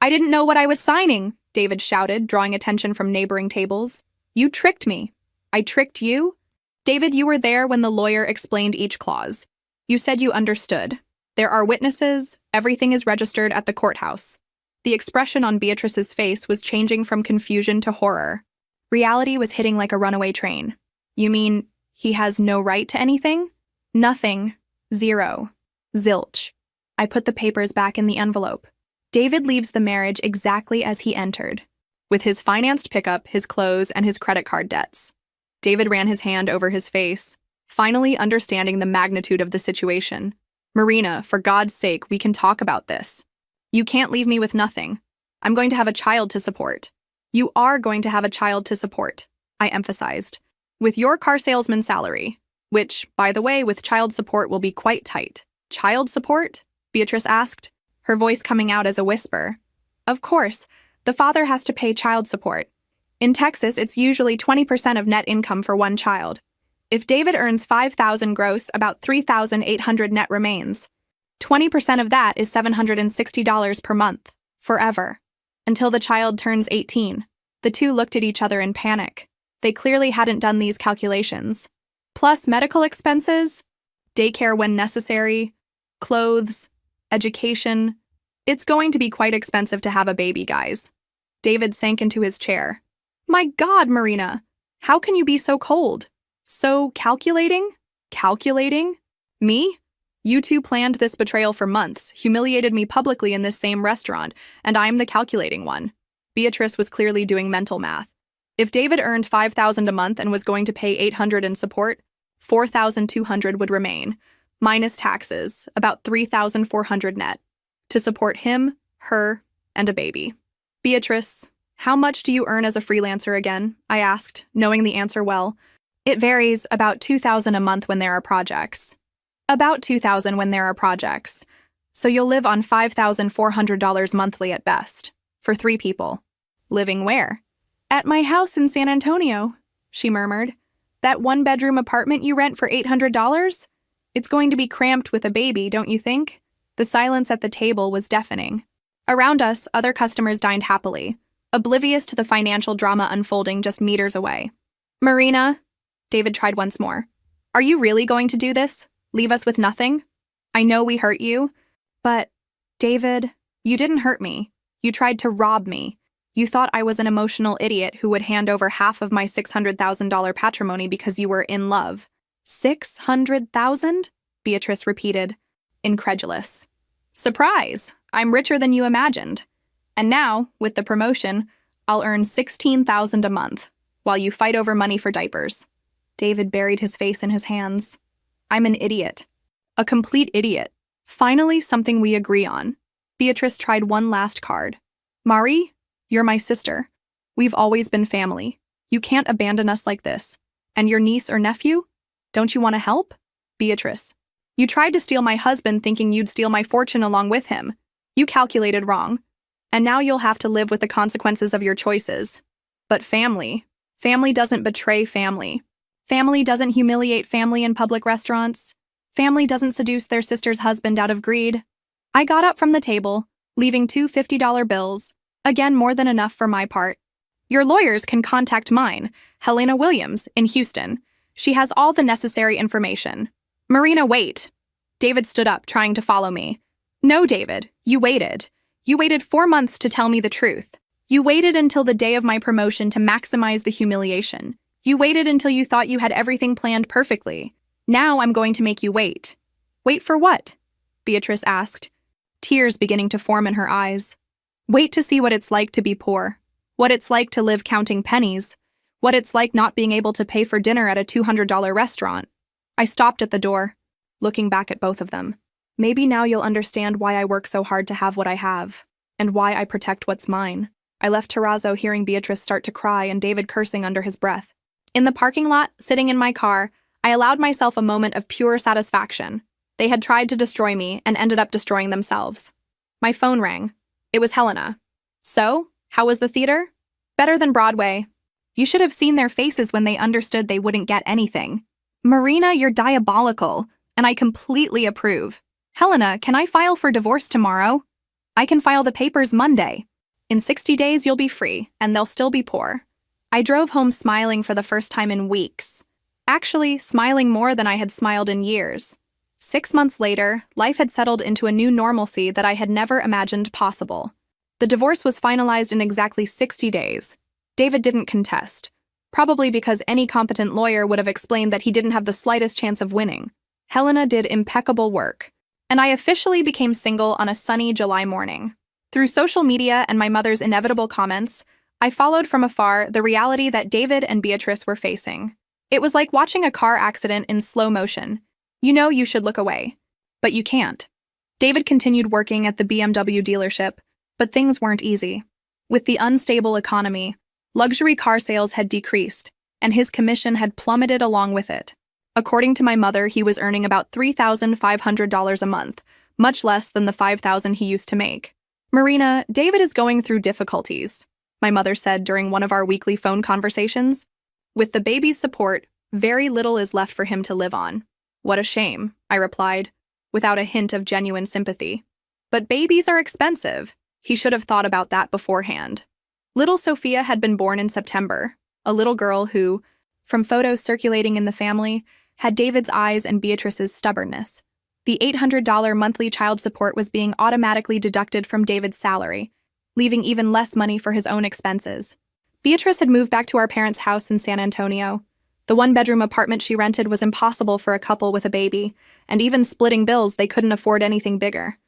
I didn't know what I was signing, David shouted, drawing attention from neighboring tables. You tricked me. I tricked you? David, you were there when the lawyer explained each clause. You said you understood. There are witnesses. Everything is registered at the courthouse. The expression on Beatrice's face was changing from confusion to horror. Reality was hitting like a runaway train. You mean he has no right to anything? Nothing. Zero. Zilch. I put the papers back in the envelope. David leaves the marriage exactly as he entered, with his financed pickup, his clothes, and his credit card debts. David ran his hand over his face, finally understanding the magnitude of the situation. Marina, for God's sake, we can talk about this. You can't leave me with nothing. I'm going to have a child to support. You are going to have a child to support, I emphasized. With your car salesman salary, which, by the way, with child support will be quite tight. Child support? Beatrice asked, her voice coming out as a whisper. Of course, the father has to pay child support. In Texas, it's usually 20% of net income for one child. If David earns $5,000 gross, about $3,800 net remains. 20% of that is $760 per month, forever, until the child turns 18. The two looked at each other in panic. They clearly hadn't done these calculations. Plus medical expenses, daycare when necessary, clothes, education. It's going to be quite expensive to have a baby, guys. David sank into his chair. My God, Marina, how can you be so cold? So calculating? Calculating? Me? You two planned this betrayal for months, humiliated me publicly in this same restaurant, and I'm the calculating one. Beatrice was clearly doing mental math. If David earned $5,000 a month and was going to pay $800 in support, $4,200 would remain, minus taxes, about $3,400 net, to support him, her, and a baby. Beatrice, how much do you earn as a freelancer again? I asked, knowing the answer well. It varies, about $2,000 a month when there are projects. About $2,000 when there are projects. So you'll live on $5,400 monthly at best, for 3 people. Living where? At my house in San Antonio, she murmured. That 1-bedroom apartment you rent for $800? It's going to be cramped with a baby, don't you think? The silence at the table was deafening. Around us, other customers dined happily, oblivious to the financial drama unfolding just meters away. Marina, David tried once more. Are you really going to do this? Leave us with nothing? I know we hurt you, but, David, you didn't hurt me. You tried to rob me. You thought I was an emotional idiot who would hand over half of my $600,000 patrimony because you were in love. $600,000? Beatrice repeated, incredulous. Surprise! I'm richer than you imagined. And now, with the promotion, I'll earn $16,000 a month, while you fight over money for diapers. David buried his face in his hands. I'm an idiot. A complete idiot. Finally, something we agree on. Beatrice tried one last card. Mari, you're my sister. We've always been family. You can't abandon us like this. And your niece or nephew? Don't you want to help? Beatrice. You tried to steal my husband thinking you'd steal my fortune along with him. You calculated wrong. And now you'll have to live with the consequences of your choices. But family doesn't betray family. Family doesn't humiliate family in public restaurants. Family doesn't seduce their sister's husband out of greed. I got up from the table, leaving 2 $50 bills, again more than enough for my part. Your lawyers can contact mine, Helena Williams, in Houston. She has all the necessary information. Marina, wait. David stood up, trying to follow me. No, David, you waited. You waited 4 months to tell me the truth. You waited until the day of my promotion to maximize the humiliation. You waited until you thought you had everything planned perfectly. Now I'm going to make you wait. Wait for what? Beatrice asked, tears beginning to form in her eyes. Wait to see what it's like to be poor. What it's like to live counting pennies. What it's like not being able to pay for dinner at a $200 restaurant. I stopped at the door. looking back at both of them. Maybe now you'll understand why I work so hard to have what I have, and why I protect what's mine. I left Terrazzo hearing Beatrice start to cry and David cursing under his breath. In the parking lot, sitting in my car, I allowed myself a moment of pure satisfaction. They had tried to destroy me and ended up destroying themselves. My phone rang. It was Helena. So, how was the theater? Better than Broadway. You should have seen their faces when they understood they wouldn't get anything. Marina, you're diabolical, and I completely approve. Helena, can I file for divorce tomorrow? I can file the papers Monday. In 60 days, you'll be free, and they'll still be poor. I drove home smiling for the first time in weeks. Actually, smiling more than I had smiled in years. 6 months later, life had settled into a new normalcy that I had never imagined possible. The divorce was finalized in exactly 60 days. David didn't contest, probably because any competent lawyer would have explained that he didn't have the slightest chance of winning. Helena did impeccable work, and I officially became single on a sunny July morning. Through social media and my mother's inevitable comments, I followed from afar the reality that David and Beatrice were facing. It was like watching a car accident in slow motion. You know you should look away, but you can't. David continued working at the BMW dealership, but things weren't easy. With the unstable economy, luxury car sales had decreased, and his commission had plummeted along with it. According to my mother, he was earning about $3,500 a month, much less than the $5,000 he used to make. Marina, David is going through difficulties, my mother said during one of our weekly phone conversations. With the baby's support, very little is left for him to live on. What a shame, I replied, without a hint of genuine sympathy. But babies are expensive. He should have thought about that beforehand. Little Sophia had been born in September, a little girl who, from photos circulating in the family, had David's eyes and Beatrice's stubbornness. The $800 monthly child support was being automatically deducted from David's salary, leaving even less money for his own expenses. Beatrice had moved back to our parents' house in San Antonio. The one-bedroom apartment she rented was impossible for a couple with a baby, and even splitting bills, they couldn't afford anything bigger.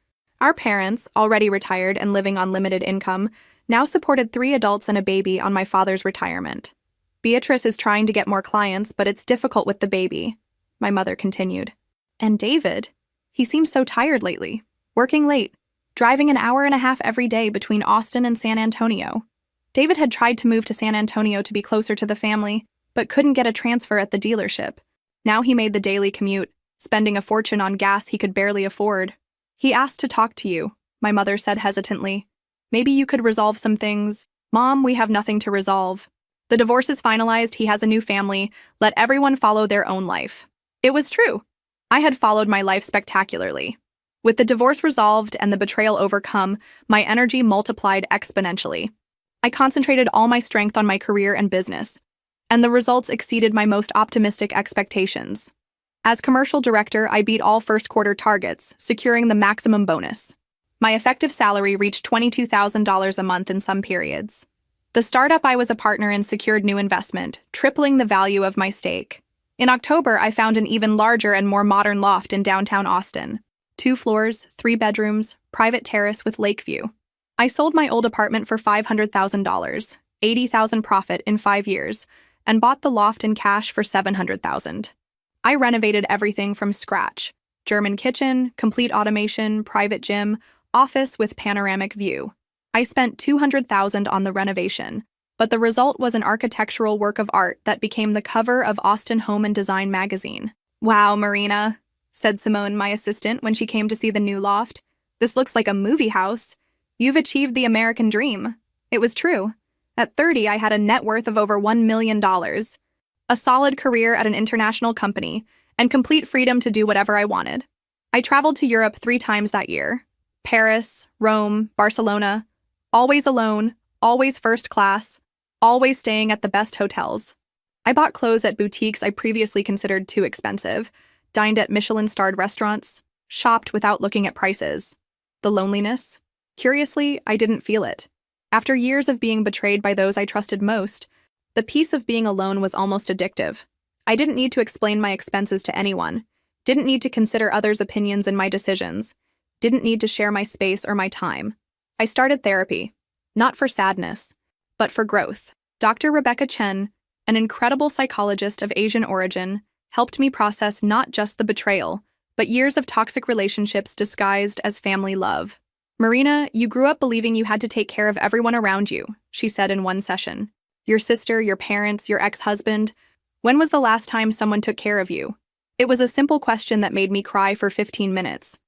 Our parents, already retired and living on limited income, now supported 3 adults and a baby on my father's retirement. Beatrice is trying to get more clients, but it's difficult with the baby, my mother continued. And David? He seems so tired lately, working late, driving an hour and a half every day between Austin and San Antonio. David had tried to move to San Antonio to be closer to the family, but couldn't get a transfer at the dealership. Now he made the daily commute, spending a fortune on gas he could barely afford. He asked to talk to you, my mother said hesitantly. Maybe you could resolve some things. Mom, we have nothing to resolve. The divorce is finalized, he has a new family, let everyone follow their own life. It was true. I had followed my life spectacularly. With the divorce resolved and the betrayal overcome, my energy multiplied exponentially. I concentrated all my strength on my career and business, and the results exceeded my most optimistic expectations. As commercial director, I beat all first-quarter targets, securing the maximum bonus. My effective salary reached $22,000 a month in some periods. The startup I was a partner in secured new investment, tripling the value of my stake. In October, I found an even larger and more modern loft in downtown Austin. 2 floors, 3 bedrooms, private terrace with lake view. I sold my old apartment for $500,000, $80,000 profit in 5 years, and bought the loft in cash for $700,000. I renovated everything from scratch. German kitchen, complete automation, private gym, office with panoramic view. I spent $200,000 on the renovation, but the result was an architectural work of art that became the cover of Austin Home and Design magazine. Wow, Marina, said Simone, my assistant, when she came to see the new loft. This looks like a movie house. You've achieved the American dream. It was true. At 30, I had a net worth of over $1 million, a solid career at an international company, and complete freedom to do whatever I wanted. I traveled to Europe 3 times that year. Paris, Rome, Barcelona, always alone, always first class, always staying at the best hotels. I bought clothes at boutiques I previously considered too expensive, dined at Michelin-starred restaurants, shopped without looking at prices. The loneliness? Curiously, I didn't feel it. After years of being betrayed by those I trusted most, the peace of being alone was almost addictive. I didn't need to explain my expenses to anyone, didn't need to consider others' opinions in my decisions, didn't need to share my space or my time. I started therapy, not for sadness, but for growth. Dr. Rebecca Chen, an incredible psychologist of Asian origin, helped me process not just the betrayal, but years of toxic relationships disguised as family love. "Marina, you grew up believing you had to take care of everyone around you," she said in one session. "Your sister, your parents, your ex-husband. When was the last time someone took care of you?" It was a simple question that made me cry for 15 minutes.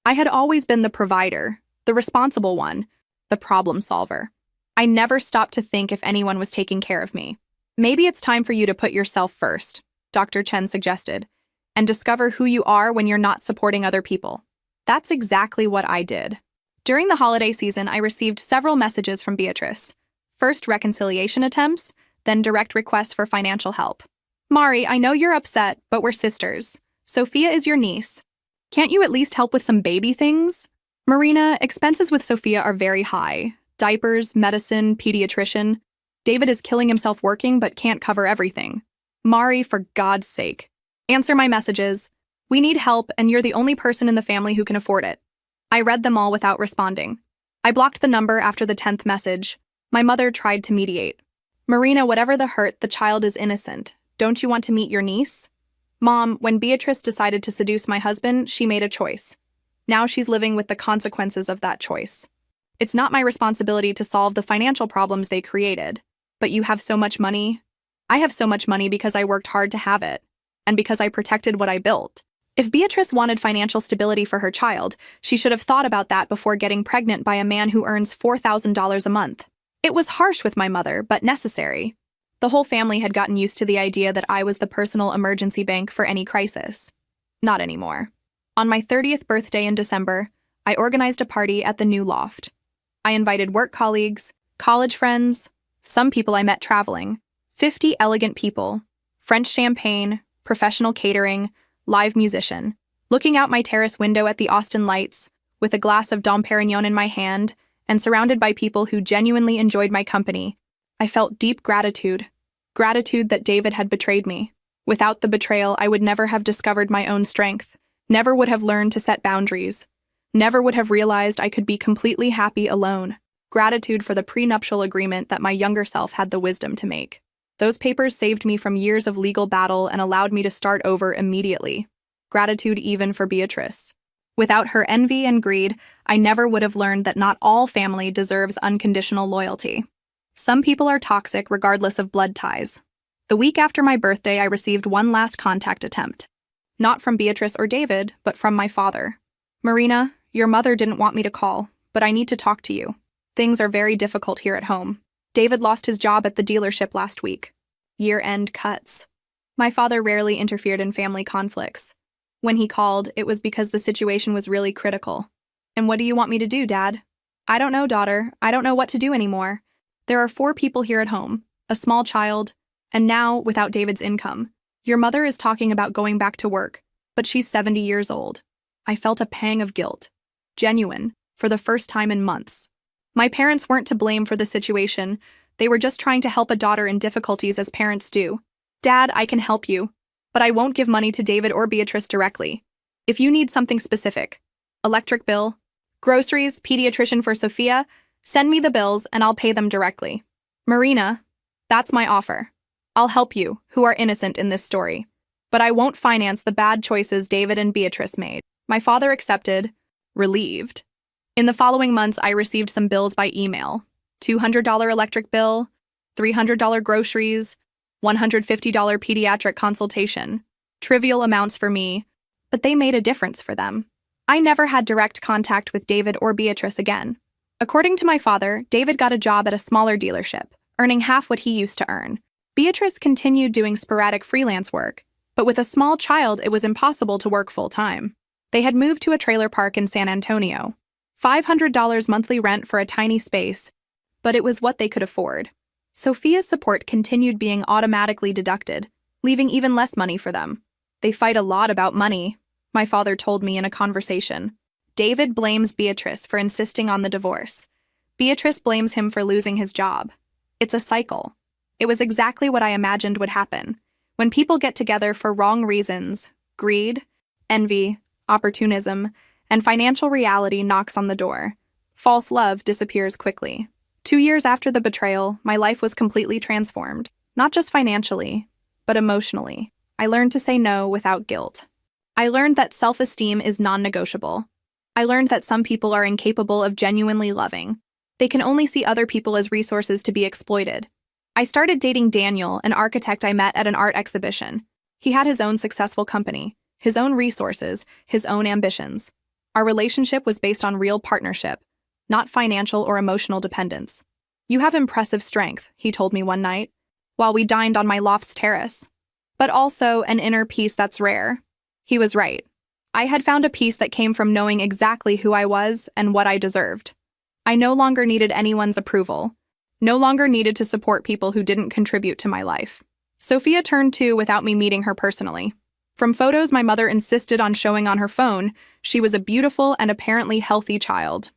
I had always been the provider, the responsible one, the problem solver. I never stopped to think if anyone was taking care of me. "Maybe it's time for you to put yourself first," Dr. Chen suggested, "and discover who you are when you're not supporting other people." That's exactly what I did. During the holiday season, I received several messages from Beatrice. First reconciliation attempts, then direct requests for financial help. "Mari, I know you're upset, but we're sisters. Sophia is your niece. Can't you at least help with some baby things?" "Marina, expenses with Sophia are very high. Diapers, medicine, pediatrician. David is killing himself working but can't cover everything. Mari, for God's sake. Answer my messages. We need help, and you're the only person in the family who can afford it." I read them all without responding. I blocked the number after the 10th message. My mother tried to mediate. "Marina, whatever the hurt, the child is innocent. Don't you want to meet your niece?" "Mom, when Beatrice decided to seduce my husband, she made a choice. Now she's living with the consequences of that choice. It's not my responsibility to solve the financial problems they created. But you have so much money." "I have so much money because I worked hard to have it, and because I protected what I built." If Beatrice wanted financial stability for her child, she should have thought about that before getting pregnant by a man who earns $4,000 a month. It was harsh with my mother, but necessary. The whole family had gotten used to the idea that I was the personal emergency bank for any crisis. Not anymore. On my 30th birthday in December, I organized a party at the new loft. I invited work colleagues, college friends, some people I met traveling, 50 elegant people, French champagne, professional catering, live musician. Looking out my terrace window at the Austin lights, with a glass of Dom Perignon in my hand, and surrounded by people who genuinely enjoyed my company, I felt deep gratitude. Gratitude that David had betrayed me. Without the betrayal, I would never have discovered my own strength, never would have learned to set boundaries, never would have realized I could be completely happy alone. Gratitude for the prenuptial agreement that my younger self had the wisdom to make. Those papers saved me from years of legal battle and allowed me to start over immediately. Gratitude even for Beatrice. Without her envy and greed, I never would have learned that not all family deserves unconditional loyalty. Some people are toxic regardless of blood ties. The week after my birthday, I received one last contact attempt. Not from Beatrice or David, but from my father. "Marina, your mother didn't want me to call, but I need to talk to you. Things are very difficult here at home. David lost his job at the dealership last week. Year-end cuts." My father rarely interfered in family conflicts. When he called, it was because the situation was really critical. "And what do you want me to do, Dad?" "I don't know, daughter. I don't know what to do anymore. There are 4 people here at home, a small child, and now, without David's income. Your mother is talking about going back to work, but she's 70 years old." I felt a pang of guilt. Genuine, for the first time in months. My parents weren't to blame for the situation. They were just trying to help a daughter in difficulties as parents do. "Dad, I can help you, but I won't give money to David or Beatrice directly. If you need something specific, electric bill, groceries, pediatrician for Sophia, send me the bills and I'll pay them directly. Marina, that's my offer. I'll help you, who are innocent in this story. But I won't finance the bad choices David and Beatrice made." My father accepted, relieved. In the following months, I received some bills by email. $200 electric bill, $300 groceries, $150 pediatric consultation. Trivial amounts for me, but they made a difference for them. I never had direct contact with David or Beatrice again. According to my father, David got a job at a smaller dealership, earning half what he used to earn. Beatrice continued doing sporadic freelance work, but with a small child, it was impossible to work full-time. They had moved to a trailer park in San Antonio. $500 monthly rent for a tiny space, but it was what they could afford. Sophia's support continued being automatically deducted, leaving even less money for them. They fight a lot about money, my father told me in a conversation. David blames Beatrice for insisting on the divorce. Beatrice blames him for losing his job. It's a cycle. It was exactly what I imagined would happen. When people get together for wrong reasons, greed, envy, opportunism, and financial reality knocks on the door. False love disappears quickly. 2 years after the betrayal, my life was completely transformed. Not just financially, but emotionally. I learned to say no without guilt. I learned that self-esteem is non-negotiable. I learned that some people are incapable of genuinely loving. They can only see other people as resources to be exploited. I started dating Daniel, an architect I met at an art exhibition. He had his own successful company, his own resources, his own ambitions. Our relationship was based on real partnership, not financial or emotional dependence. "You have impressive strength," he told me one night, while we dined on my loft's terrace. "But also an inner peace that's rare." He was right. I had found a peace that came from knowing exactly who I was and what I deserved. I no longer needed anyone's approval, no longer needed to support people who didn't contribute to my life. Sophia turned 2 without me meeting her personally. From photos my mother insisted on showing on her phone, she was a beautiful and apparently healthy child.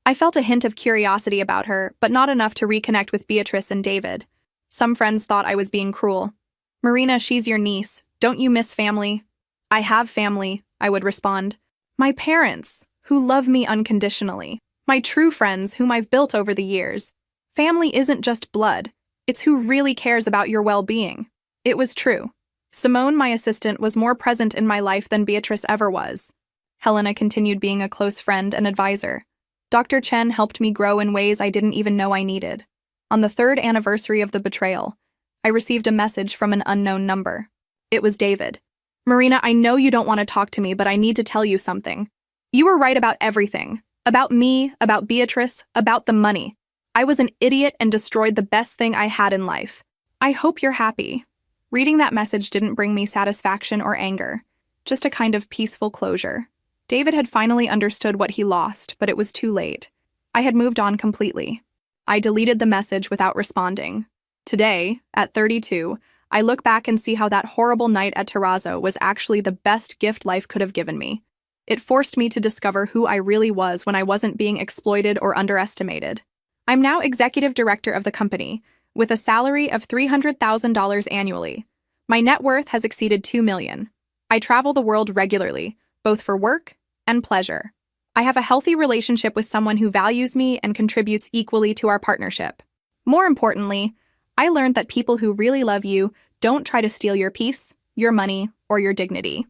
I felt a hint of curiosity about her, but not enough to reconnect with Beatrice and David. Some friends thought I was being cruel. "Marina, she's your niece. Don't you miss family?" "I have family," I would respond. "My parents, who love me unconditionally. My true friends, whom I've built over the years. Family isn't just blood. It's who really cares about your well-being." It was true. Simone, my assistant, was more present in my life than Beatrice ever was. Helena continued being a close friend and advisor. Dr. Chen helped me grow in ways I didn't even know I needed. On the 3rd anniversary of the betrayal, I received a message from an unknown number. It was David. "Marina, I know you don't want to talk to me, but I need to tell you something. You were right about everything. About me, about Beatrice, about the money. I was an idiot and destroyed the best thing I had in life. I hope you're happy." Reading that message didn't bring me satisfaction or anger, just a kind of peaceful closure. David had finally understood what he lost, but it was too late. I had moved on completely. I deleted the message without responding. Today, at 32, I look back and see how that horrible night at Terrazzo was actually the best gift life could have given me. It forced me to discover who I really was when I wasn't being exploited or underestimated. I'm now executive director of the company, with a salary of $300,000 annually. My net worth has exceeded $2 million. I travel the world regularly, both for work and pleasure. I have a healthy relationship with someone who values me and contributes equally to our partnership. More importantly, I learned that people who really love you don't try to steal your peace, your money, or your dignity.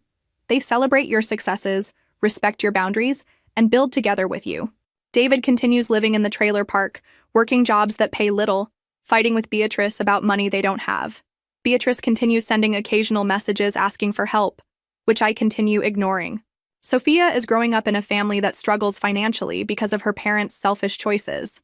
They celebrate your successes, respect your boundaries, and build together with you. David continues living in the trailer park, working jobs that pay little, fighting with Beatrice about money they don't have. Beatrice continues sending occasional messages asking for help, which I continue ignoring. Sophia is growing up in a family that struggles financially because of her parents' selfish choices.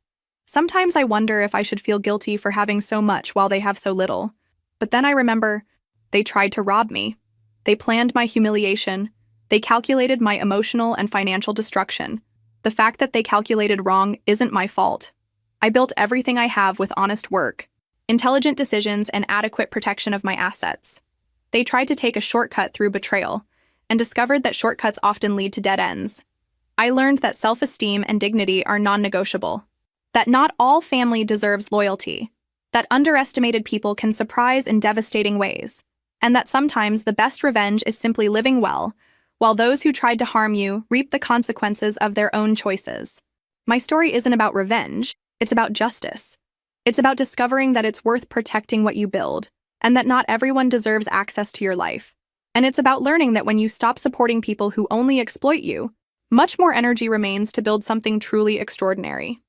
Sometimes I wonder if I should feel guilty for having so much while they have so little. But then I remember, they tried to rob me. They planned my humiliation. They calculated my emotional and financial destruction. The fact that they calculated wrong isn't my fault. I built everything I have with honest work, intelligent decisions, and adequate protection of my assets. They tried to take a shortcut through betrayal, and discovered that shortcuts often lead to dead ends. I learned that self-esteem and dignity are non-negotiable, that not all family deserves loyalty, that underestimated people can surprise in devastating ways, and that sometimes the best revenge is simply living well, while those who tried to harm you reap the consequences of their own choices. My story isn't about revenge, it's about justice. It's about discovering that it's worth protecting what you build, and that not everyone deserves access to your life. And it's about learning that when you stop supporting people who only exploit you, much more energy remains to build something truly extraordinary.